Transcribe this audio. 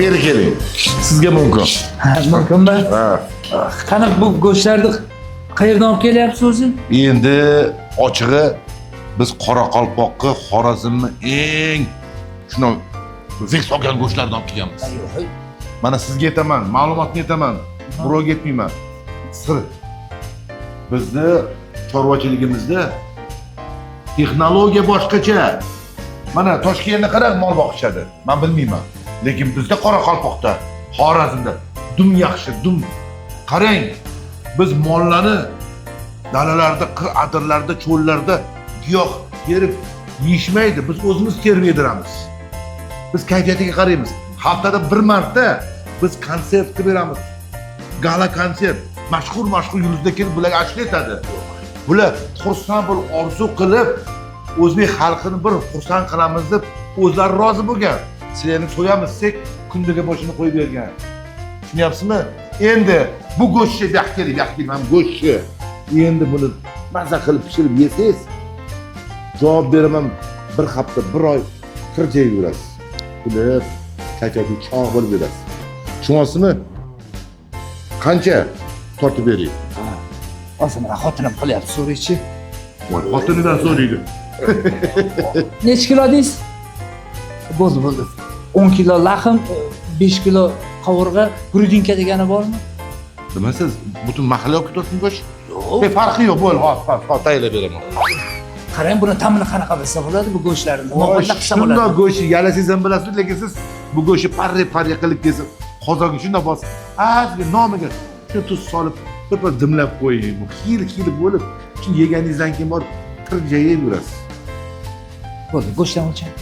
beri keling. Sizga mumkin. Ha, mumkinmi? Ha. Qani bu go'shtlarni qayerdan olib kelyapsiz o'zi? Endi ochig'i biz Qoraqalpoqqa Xorazmni eng shuni vek solgan go'shtlardan olib kelganmiz. Mana sizga aytaman, ma'lumotni aytaman. Birovga aytmayman. Sir. Bizni chorvachiligimizda texnologiya boshqacha. Mana Toshkentda qarab mol boqishadi. Men bilmayman. Lekin bizda Qoraqalpoqda, Xorazmda dum yaxshi, dum. Qarang, biz mollarni dalalarda, adirlarda, cho'llarda giyoh terib yeyishmaydi. Biz o'zimiz terib yediramiz. Biz kayfiyatiga qaraymiz. Haftada bir marta biz konsert qilib beramiz. Gala konsert. Mashhur yulduzlar kelib bularga ashula aytadi. Bular xursand bo'lib orzu qilib o'zbek xalqini bir xursand qilamiz deb o'zlari rozi bo'lgan. Sizlarni so'yamiz, sek kundaga boshini qo'yib bergan. Tushunyapsizmi? Endi bu go'shtni yaxshi ham go'shtni. Endi buni mazza qilib pishirib yesangiz, javob beraman, bir hafta, bir oy tirjayib yurasiz. Kulib, kayfiyati chog' bo'lib yurasiz. Tushunyapsizmi? Qancha tortib bering? Hozir mana xotinim qilyapti, so'raychi. Voy, xotinidan so'raydi. Necha kilo deysiz? Bo'ldi. 10 kilo laxm, 5 kilo qovurg'a, grudinka degani bormi? Nima siz butun mahalla olib ketyapsiz go'sht? Yo'q. Farqi yo'q, bo'l, hozir tayyorlab beraman. Qarang, buni ta'mini qanaqa bilsa bo'ladi bu go'shtlarni. Nima qilsa bo'ladi? Shunday go'sht yalasangiz ham bilasiz, lekin siz bu go'shtni parra qilib kelsiz. Qozonga shunday bosib, nomiga shu tuz solib, bir dimlab qo'ying. Bu xil bo'lib, shu yeganingizdan keyin borib tirjayib yurasiz. Bo'ldi, go'shtdan o'lchang.